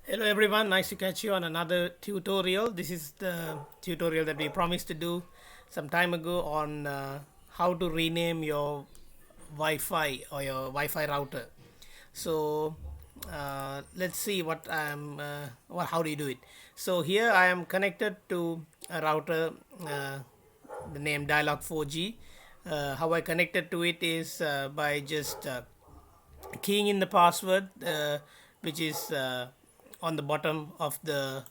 Hello everyone, nice to catch you on another tutorial. This is the tutorial that we promised to do some time ago on how to rename your Wi-Fi or your Wi-Fi router. So let's see how do you do it. So here I am connected to a router, the name Dialog 4G. How I connected to it is by just keying in the password, which is on the bottom of the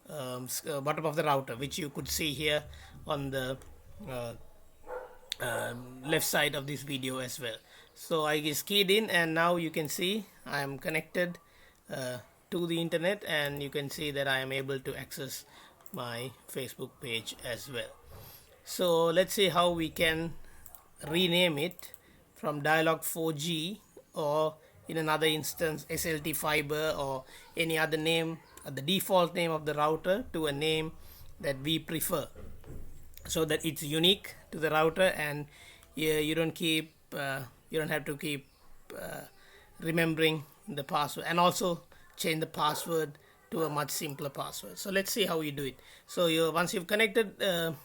router, which you could see here on the uh, left side of this video as well. So I just keyed in, and now you can see I am connected to the internet, and you can see that I am able to access my Facebook page as well. So let's see how we can rename it from Dialog 4G, or in another instance SLT fiber, or any other name, the default name of the router, to a name that we prefer, so that it's unique to the router, and you don't have to keep remembering the password, and also change the password to a much simpler password. So let's see how you do it. So once you've connected to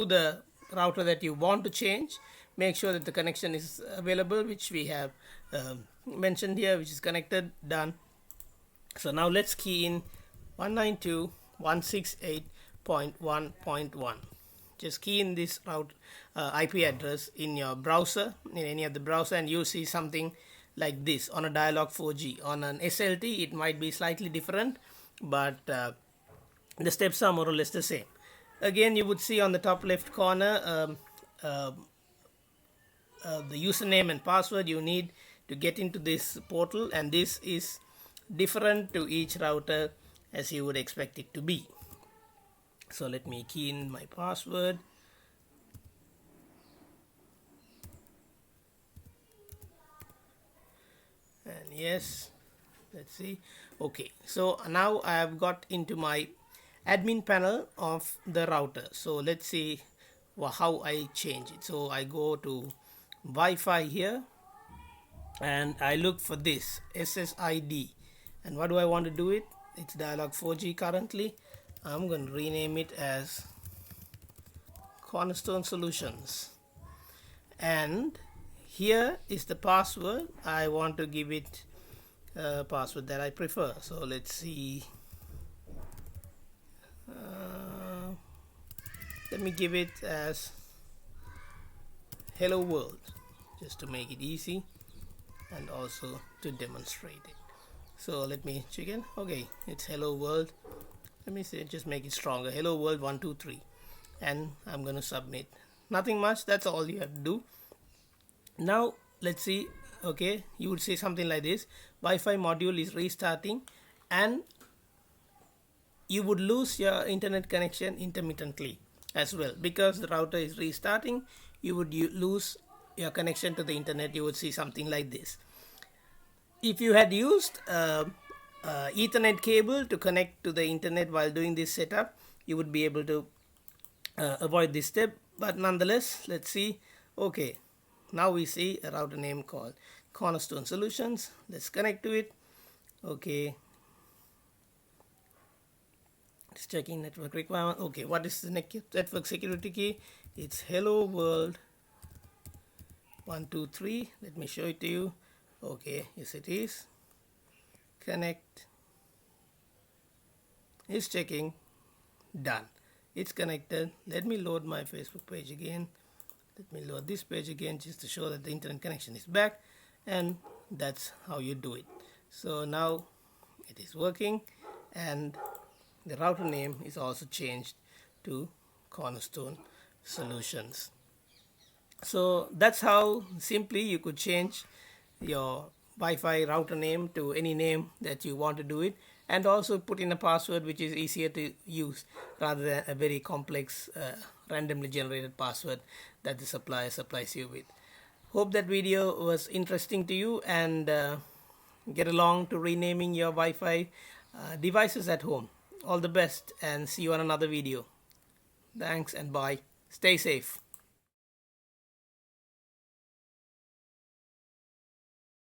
the router that you want to change, make sure that the connection is available, which we have mentioned here, which is connected. Done. So now let's key in 192.168.1.1. Just key in this route IP address in your browser, in any of the browser, and you'll see something like this on a Dialog 4G. On an SLT it might be slightly different, but the steps are more or less the same. Again, you would see on the top left corner the username and password you need to get into this portal, and this is different to each router as you would expect it to be. So let me key in my password. And yes, let's see. Okay, so now I have got into my admin panel of the router. So let's see how I change it. So I go to Wi-Fi here, and I look for this SSID. And what do I want to do it? It's Dialog 4G currently. I'm going to rename it as Cornerstone Solutions, and here is the password. I want to give it a password that I prefer. So let's see, let me give it as Hello World, just to make it easy and also to demonstrate it. So let me check in. Okay, it's Hello World. Let me say, just make it stronger. Hello World 123, and I'm going to submit. Nothing much, that's all you have to do. Now let's see. Okay, you would see something like this: Wi-Fi module is restarting, and you would lose your internet connection intermittently as well, because the router is restarting. You would lose your connection to the internet. You would see something like this. If you had used Ethernet cable to connect to the internet while doing this setup, you would be able to avoid this step, but nonetheless, let's see. Okay, now we see a router name called Cornerstone Solutions. Let's connect to it. Okay, it's checking network requirement. Okay, what is the network security key? It's Hello World 123. Let me show it to you. Okay, yes it is. Connect. It's checking. Done. It's connected. Let me load my Facebook page again. Let me load this page again, just to show that the internet connection is back, and that's how you do it. So now it is working, and the router name is also changed to Cornerstone Solutions. So that's how simply you could change your Wi-Fi router name to any name that you want to do it, and also put in a password which is easier to use rather than a very complex randomly generated password that the supplier supplies you with. Hope that video was interesting to you, and get along to renaming your Wi-Fi devices at home. All the best, and see you on another video. Thanks and bye. Stay safe.